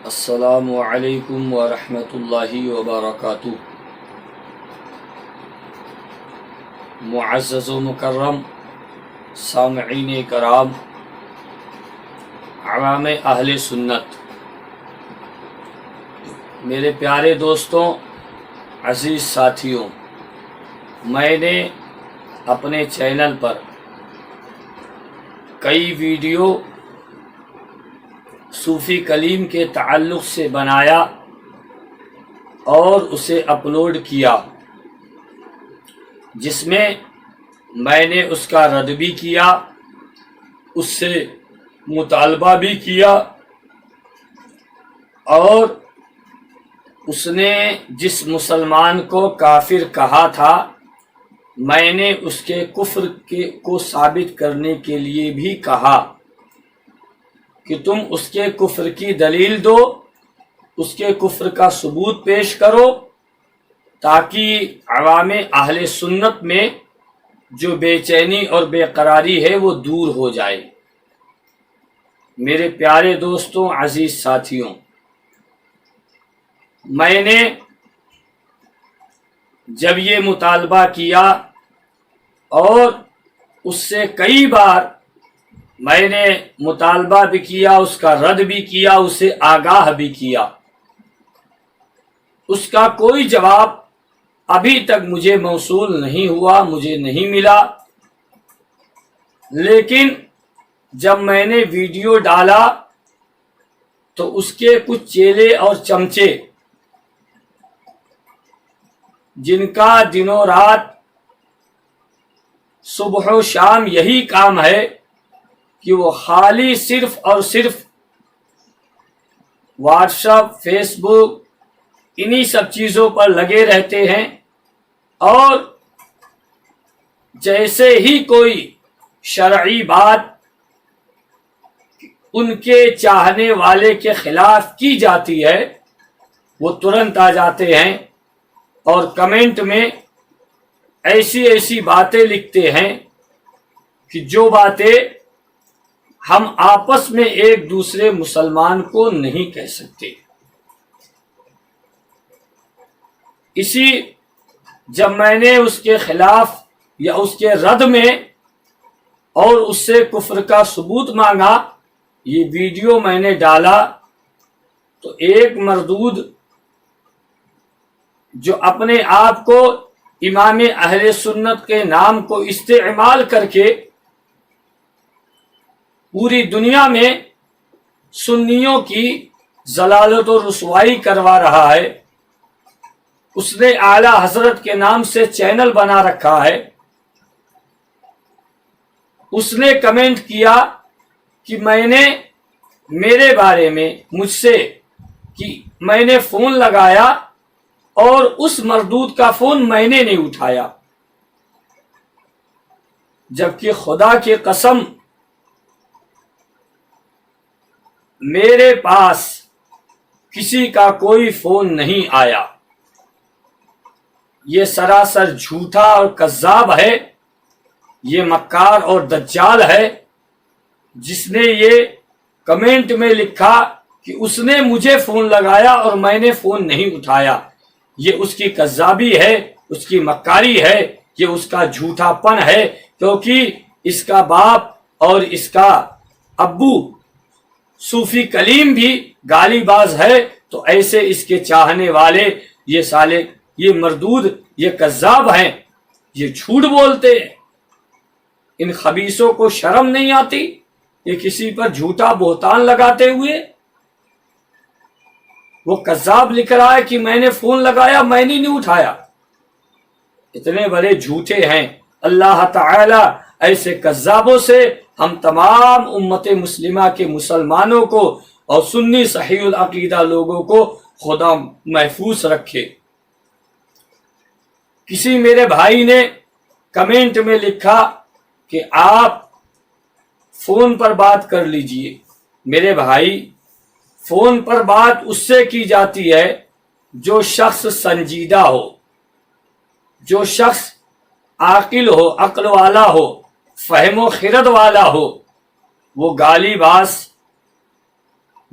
السلام علیکم ورحمۃ اللہ وبرکاتہ۔ معزز و مکرم سامعین کرام، عوام اہل سنت، میرے پیارے دوستوں، عزیز ساتھیوں، میں نے اپنے چینل پر کئی ویڈیو صوفی کلیم کے تعلق سے بنایا اور اسے اپلوڈ کیا، جس میں میں نے اس کا رد بھی کیا، اس سے مطالبہ بھی کیا، اور اس نے جس مسلمان کو کافر کہا تھا میں نے اس کے کفر کو ثابت کرنے کے لیے بھی کہا کہ تم اس کے کفر کی دلیل دو، اس کے کفر کا ثبوت پیش کرو، تاکہ عوام اہل سنت میں جو بے چینی اور بے قراری ہے وہ دور ہو جائے۔ میرے پیارے دوستوں، عزیز ساتھیوں، میں نے جب یہ مطالبہ کیا اور اس سے کئی بار میں نے مطالبہ بھی کیا، اس کا رد بھی کیا، اسے آگاہ بھی کیا، اس کا کوئی جواب ابھی تک مجھے موصول نہیں ہوا، مجھے نہیں ملا۔ لیکن جب میں نے ویڈیو ڈالا تو اس کے کچھ چیلے اور چمچے، جن کا دنوں رات صبح و شام یہی کام ہے کہ وہ خالی صرف اور صرف واٹس ایپ، فیس بک، انہی سب چیزوں پر لگے رہتے ہیں، اور جیسے ہی کوئی شرعی بات ان کے چاہنے والے کے خلاف کی جاتی ہے وہ ترنت آ جاتے ہیں اور کمنٹ میں ایسی ایسی باتیں لکھتے ہیں کہ جو باتیں ہم آپس میں ایک دوسرے مسلمان کو نہیں کہہ سکتے۔ اسی جب میں نے اس کے خلاف یا اس کے رد میں اور اس سے کفر کا ثبوت مانگا، یہ ویڈیو میں نے ڈالا، تو ایک مردود جو اپنے آپ کو امام اہل سنت کے نام کو استعمال کر کے پوری دنیا میں سنیوں کی ضلالت و رسوائی کروا رہا ہے، اس نے اعلی حضرت کے نام سے چینل بنا رکھا ہے، اس نے کمنٹ کیا کہ میں نے میرے بارے میں مجھ سے کہ میں نے فون لگایا اور اس مردود کا فون میں نے نہیں اٹھایا، جبکہ خدا کی قسم میرے پاس کسی کا کوئی فون نہیں آیا۔ یہ سراسر جھوٹا اور کذاب ہے، یہ مکار اور دجال ہے، جس نے یہ کمنٹ میں لکھا کہ اس نے مجھے فون لگایا اور میں نے فون نہیں اٹھایا۔ یہ اس کی کذابی ہے، اس کی مکاری ہے، یہ اس کا جھوٹا پن ہے، کیونکہ اس کا باپ اور اس کا ابو صوفی کلیم بھی گالی باز ہے، تو ایسے اس کے چاہنے والے یہ سالے، یہ مردود، یہ کذاب ہیں، یہ جھوٹ بولتے ہیں۔ ان خبیثوں کو شرم نہیں آتی یہ کسی پر جھوٹا بہتان لگاتے ہوئے؟ وہ کذاب لکھ رہا ہے کہ میں نے فون لگایا، میں نے نہیں اٹھایا۔ اتنے بڑے جھوٹے ہیں۔ اللہ تعالی ایسے کذابوں سے ہم تمام امت مسلمہ کے مسلمانوں کو اور سنی صحیح العقیدہ لوگوں کو خدا محفوظ رکھے۔ کسی میرے بھائی نے کمنٹ میں لکھا کہ آپ فون پر بات کر لیجئے۔ میرے بھائی، فون پر بات اس سے کی جاتی ہے جو شخص سنجیدہ ہو، جو شخص عاقل ہو، عقل والا ہو، فہم و خرد والا ہو۔ وہ گالی باز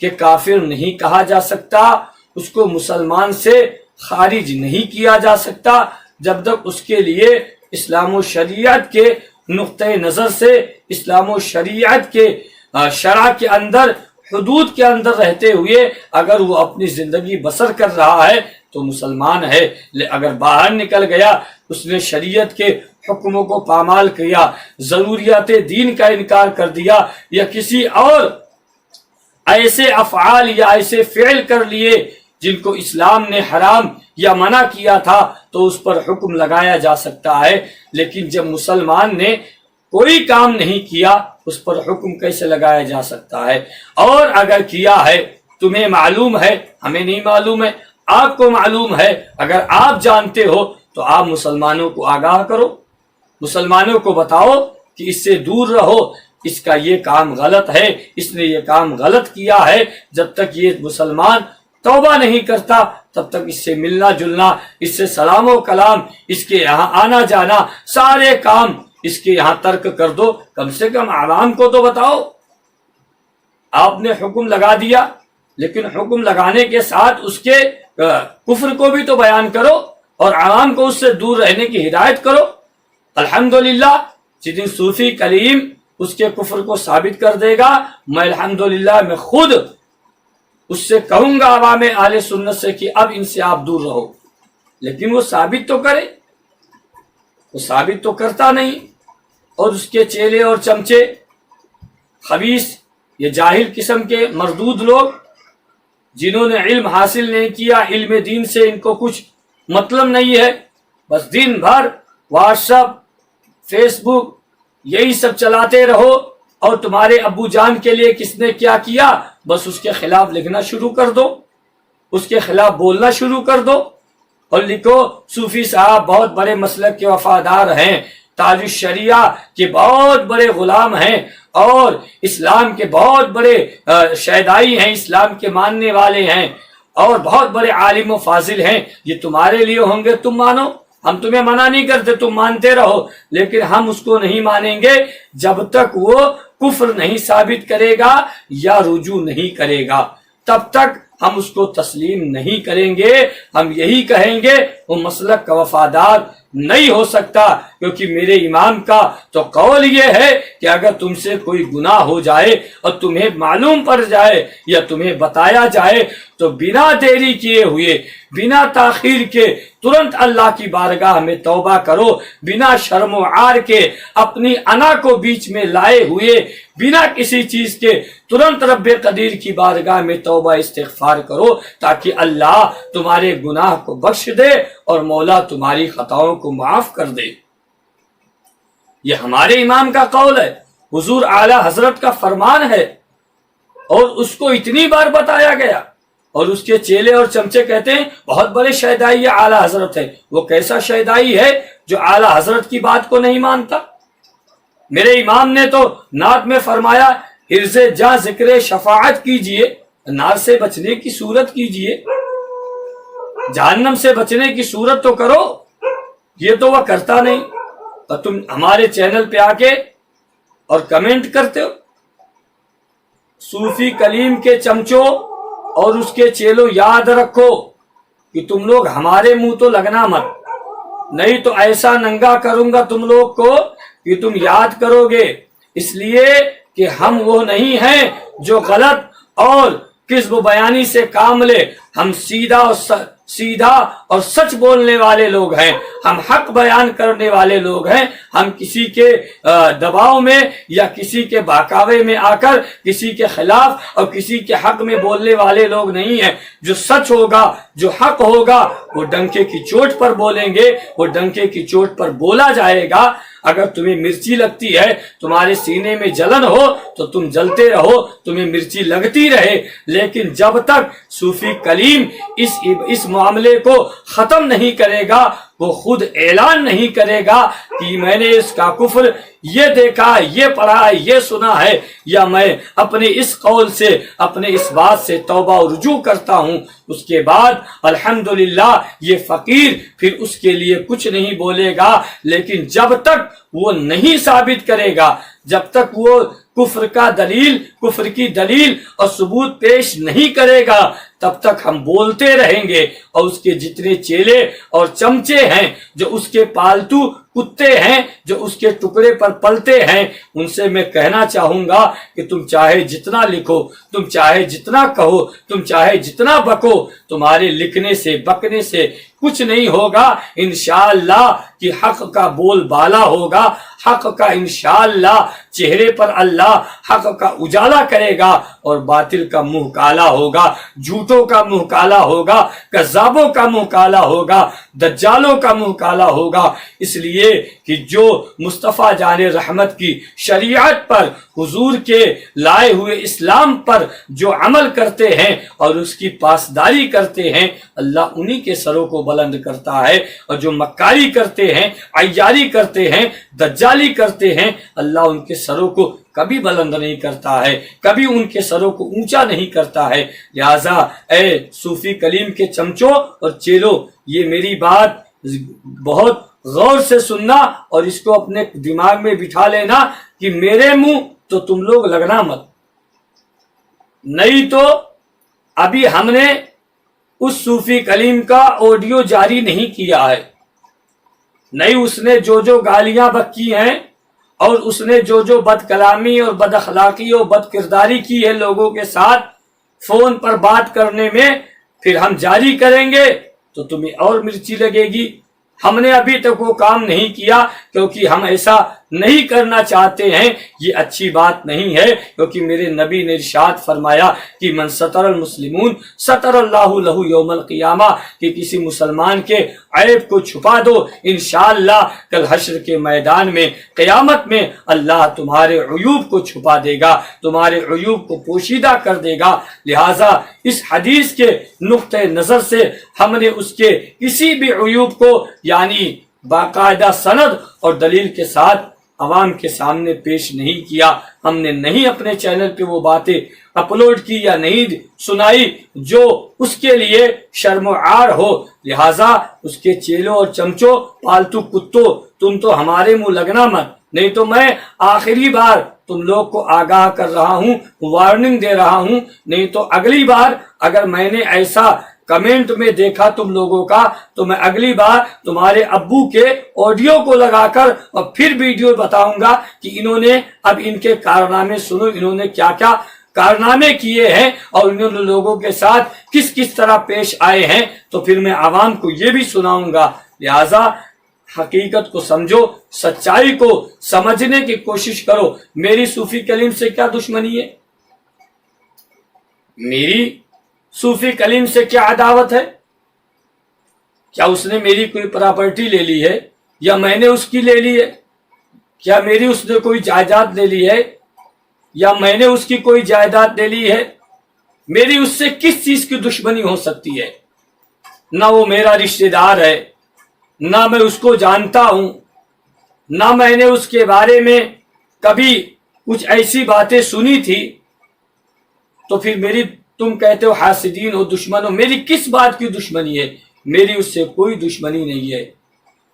کہ کافر نہیں کہا جا سکتا، اس کو مسلمان سے خارج نہیں کیا جا سکتا جب تک اس کے لیے اسلام و شریعت کے نقطۂ نظر سے، اسلام و شریعت کے شرع کے اندر، حدود کے اندر رہتے ہوئے اگر وہ اپنی زندگی بسر کر رہا ہے تو مسلمان ہے۔ اگر باہر نکل گیا، اس نے شریعت کے حکموں کو پامال کیا، ضروریات دین کا انکار کر دیا، یا کسی اور ایسے افعال یا ایسے فعل کر لیے جن کو اسلام نے حرام یا منع کیا تھا، تو اس پر حکم لگایا جا سکتا ہے۔ لیکن جب مسلمان نے کوئی کام نہیں کیا، اس پر حکم کیسے لگایا جا سکتا ہے؟ اور اگر کیا ہے، تمہیں معلوم ہے، ہمیں نہیں معلوم ہے، آپ کو معلوم ہے، اگر آپ جانتے ہو تو آپ مسلمانوں کو آگاہ کرو، مسلمانوں کو بتاؤ کہ اس سے دور رہو، اس کا یہ کام غلط ہے، اس نے یہ کام غلط کیا ہے۔ جب تک یہ مسلمان توبہ نہیں کرتا، تب تک اس سے ملنا جلنا، اس سے سلام و کلام، اس کے یہاں آنا جانا، سارے کام اس کے یہاں ترک کر دو۔ کم سے کم عوام کو تو بتاؤ۔ آپ نے حکم لگا دیا، لیکن حکم لگانے کے ساتھ اس کے کفر کو بھی تو بیان کرو اور عوام کو اس سے دور رہنے کی ہدایت کرو۔ الحمدللہ جس دن صوفی کلیم اس کے کفر کو ثابت کر دے گا، میں الحمدللہ میں خود اس سے کہوں گا عوام اہل سنت سے کہ اب ان سے آپ دور رہو، لیکن وہ ثابت تو کرے، وہ ثابت تو کرتا نہیں۔ اور اس کے چیلے اور چمچے، خبیث، یہ جاہل قسم کے مردود لوگ جنہوں نے علم حاصل نہیں کیا، علم دین سے ان کو کچھ مطلب نہیں ہے، بس دن بھر واٹس ایپ، فیس بک یہی سب چلاتے رہو، اور تمہارے ابو جان کے لیے کس نے کیا کیا، بس اس کے خلاف لکھنا شروع کر دو، اس کے خلاف بولنا شروع کر دو، اور لکھو صوفی صاحب بہت بڑے مسلک کے وفادار ہیں، تاج الشریعہ کے بہت بڑے غلام ہیں، اور اسلام کے بہت بڑے شیدائی ہیں، اسلام کے ماننے والے ہیں، اور بہت بڑے عالم و فاضل ہیں۔ یہ تمہارے لیے ہوں گے، تم مانو، ہم تمہیں منع نہیں کرتے، تم مانتے رہو، لیکن ہم اس کو نہیں مانیں گے جب تک وہ کفر نہیں ثابت کرے گا یا رجوع نہیں کرے گا، تب تک ہم اس کو تسلیم نہیں کریں گے۔ ہم یہی کہیں گے وہ مسلک کا وفادار نہیں ہو سکتا، کیونکہ میرے امام کا تو قول یہ ہے کہ اگر تم سے کوئی گناہ ہو جائے اور تمہیں معلوم پڑ جائے یا تمہیں بتایا جائے تو بنا دیری کیے ہوئے، بنا تاخیر کے ترنت اللہ کی بارگاہ میں توبہ کرو، بنا شرم و عار کے، اپنی انا کو بیچ میں لائے ہوئے، بنا کسی چیز کے ترنت رب قدیر کی بارگاہ میں توبہ استغفار کرو، تاکہ اللہ تمہارے گناہ کو بخش دے اور مولا تمہاری خطاؤں کو معاف کر دے۔ یہ ہمارے امام کا قول ہے، حضور اعلی حضرت کا فرمان ہے، اور اس کو اتنی بار بتایا گیا، اور اس کے چیلے اور چمچے کہتے ہیں بہت بڑے شیدائی اعلی حضرت ہے۔ وہ کیسا شیدائی ہے جو اعلی حضرت کی بات کو نہیں مانتا؟ میرے امام نے تو نعت میں فرمایا، حرز جاں ذکر شفاعت کیجئے، نار سے بچنے کی صورت کیجئے، جہنم سے بچنے کی صورت تو کرو۔ یہ تو وہ کرتا نہیں، تو تم ہمارے چینل پہ آ کے اور کمنٹ کرتے ہو۔ صوفی کلیم کے چمچوں اور اس کے چیلوں، یاد رکھو کہ تم لوگ ہمارے منہ تو لگنا مت، نہیں تو ایسا ننگا کروں گا تم لوگ کو کہ تم یاد کرو گے، اس لیے کہ ہم وہ نہیں ہیں جو غلط اور کذب و بیانی سے کام لے، ہم سیدھا اور سچ بولنے والے لوگ ہیں، ہم حق بیان کرنے والے لوگ ہیں، ہم کسی کے دباؤ میں یا کسی کے بہکاوے میں آ کر کسی کے خلاف اور کسی کے حق میں بولنے والے لوگ نہیں ہیں۔ جو سچ ہوگا، جو حق ہوگا، وہ ڈنکے کی چوٹ پر بولیں گے، وہ ڈنکے کی چوٹ پر بولا جائے گا۔ اگر تمہیں مرچی لگتی ہے، تمہارے سینے میں جلن ہو تو تم جلتے رہو، تمہیں مرچی لگتی رہے، لیکن جب تک صوفی کلیم اس معاملے کو ختم نہیں کرے گا، وہ خود اعلان نہیں کرے گا کہ میں نے اس کا کفر یہ دیکھا، یہ پڑھا، یہ سنا ہے، یا میں اپنے اس قول سے، اپنے اس بات سے توبہ و رجوع کرتا ہوں، اس کے بعد الحمدللہ یہ فقیر پھر اس کے لیے کچھ نہیں بولے گا۔ لیکن جب تک وہ نہیں ثابت کرے گا، جب تک وہ کفر کی دلیل اور ثبوت پیش نہیں کرے گا تب تک ہم بولتے رہیں گے، اور اس کے جتنے چیلے اور چمچے ہیں، جو اس کے پالتو کتے ہیں، جو اس کے ٹکڑے پر پلتے ہیں، ان سے میں کہنا چاہوں گا کہ تم چاہے جتنا لکھو، تم چاہے جتنا کہو، تم چاہے جتنا بکو، تمہارے لکھنے سے بکنے سے کچھ نہیں ہوگا۔ انشاءاللہ کہ حق کا بول بالا ہوگا، حق کا انشاءاللہ چہرے پر اللہ حق کا اجالا کرے گا، اور باطل کا منہ کالا ہوگا، جھوٹوں کا منہ کالا ہوگا، کذابوں کا منہ کالا ہوگا، دجالوں کا منہ کالا ہوگا۔ اس لیے کہ جو مصطفیٰ جان رحمت کی شریعت پر، حضور کے لائے ہوئے اسلام پر جو عمل کرتے ہیں اور اس کی پاسداری کرتے ہیں، اللہ انہی کے سروں کو بلند کرتا ہے، اور جو مکاری کرتے ہیں، عیاری کرتے ہیں، دجالی کرتے ہیں، اللہ ان کے سروں کو کبھی بلند نہیں کرتا ہے، کبھی ان کے سروں کو اونچا نہیں کرتا ہے۔ لہذا اے صوفی کلیم کے چمچوں اور چیلوں، یہ میری بات بہت غور سے سننا اور اس کو اپنے دماغ میں بٹھا لینا کہ میرے منہ تو تم لوگ لگنا مت، نہیں تو ابھی ہم نے اس صوفی کلیم کا آڈیو جاری نہیں کیا ہے، نہیں اس نے جو گالیاں بکی ہیں اور اس نے جو بد کلامی اور بد اخلاقی اور بد کرداری کی ہے لوگوں کے ساتھ فون پر بات کرنے میں، پھر ہم جاری کریں گے تو تمہیں اور مرچی لگے گی۔ ہم نے ابھی تک وہ کام نہیں کیا کیونکہ ہم ایسا نہیں کرنا چاہتے ہیں، یہ اچھی بات نہیں ہے، کیونکہ میرے نبی نے ارشاد فرمایا کہ من ستر المسلمون ستر اللہ لہ یوم القیامہ، کہ کسی مسلمان کے عیب کو چھپا دو، انشاءاللہ کل حشر کے میدان میں قیامت میں اللہ تمہارے عیوب کو چھپا دے گا، تمہارے عیوب کو پوشیدہ کر دے گا۔ لہٰذا اس حدیث کے نقطہ نظر سے ہم نے اس کے کسی بھی عیوب کو یعنی باقاعدہ سند اور دلیل کے ساتھ عوام کے سامنے پیش نہیں کیا۔ ہم نے نہیں اپنے چینل پہ وہ باتیں اپلوڈ کی یا نہیں سنائی جو اس کے لیے شرم و عار ہو۔ لہٰذا اس کے چیلوں اور چمچوں، پالتو کتوں، تم تو ہمارے منہ لگنا مت، نہیں تو میں آخری بار تم لوگ کو آگاہ کر رہا ہوں، وارننگ دے رہا ہوں، نہیں تو اگلی بار اگر میں نے ایسا کمنٹ میں دیکھا تم لوگوں کا تو میں اگلی بار تمہارے ابو کے آڈیو کو لگا کر اور پھر ویڈیو بتاؤں گا کہ انہوں نے اب ان کے کارنامے سنو، انہوں نے کیا کیا کارنامے کیے ہیں اور انہوں نے لوگوں کے ساتھ کس طرح پیش آئے ہیں، تو پھر میں عوام کو یہ بھی سناؤں گا۔ لہذا حقیقت کو سمجھو، سچائی کو سمجھنے کی کوشش کرو۔ میری صوفی کلیم سے کیا دشمنی ہے؟ میری صوفی کلیم سے کیا عداوت ہے؟ کیا اس نے میری کوئی پراپرٹی لے لی ہے یا میں نے اس کی لے لی ہے؟ کیا میری اس نے کوئی جائیداد لے لی ہے یا میں نے اس کی کوئی جائیداد لے لی ہے؟ میری اس سے کس چیز کی دشمنی ہو سکتی ہے؟ نہ وہ میرا رشتہ دار ہے، نہ میں اس کو جانتا ہوں، نہ میں نے اس کے بارے میں کبھی کچھ ایسی باتیں سنی تھی، تو پھر میری تم کہتے ہو حاسدین ہو، دشمن ہو، میری کس بات کی دشمنی ہے؟ میری اس سے کوئی دشمنی نہیں ہے۔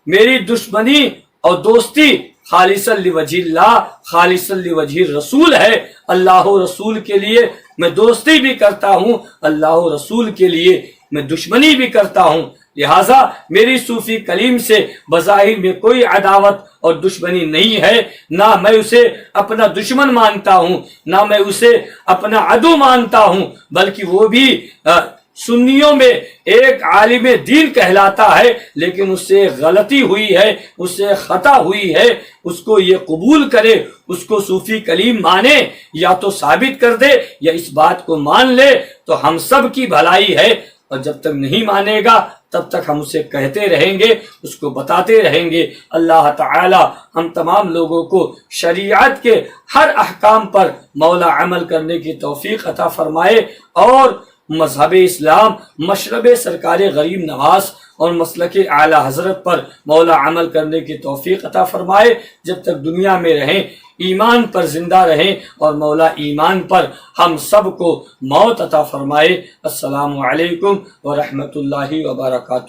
میری دشمنی اور دوستی خالصا لوجہ اللہ، خالصا لوجہ رسول ہے۔ اللہ و رسول کے لیے میں دوستی بھی کرتا ہوں، اللہ و رسول کے لیے میں دشمنی بھی کرتا ہوں۔ لہٰذا میری صوفی کلیم سے بظاہر میں کوئی عداوت اور دشمنی نہیں ہے، نہ میں اسے اپنا دشمن مانتا ہوں، نہ میں اسے اپنا عدو مانتا ہوں، بلکہ وہ بھی سنیوں میں ایک عالم دین کہلاتا ہے، لیکن اس سے غلطی ہوئی ہے، اس سے خطا ہوئی ہے، اس کو یہ قبول کرے، اس کو صوفی کلیم مانے، یا تو ثابت کر دے یا اس بات کو مان لے تو ہم سب کی بھلائی ہے، اور جب تک نہیں مانے گا تب تک ہم اسے کہتے رہیں گے، اس کو بتاتے رہیں گے۔ اللہ تعالی ہم تمام لوگوں کو شریعت کے ہر احکام پر مولا عمل کرنے کی توفیق عطا فرمائے، اور مذہب اسلام، مشرب سرکار غریب نواز اور مسلک اعلی حضرت پر مولا عمل کرنے کی توفیق عطا فرمائے۔ جب تک دنیا میں رہیں ایمان پر زندہ رہیں، اور مولا ایمان پر ہم سب کو موت عطا فرمائے۔ السلام علیکم ورحمۃ اللہ وبرکاتہ۔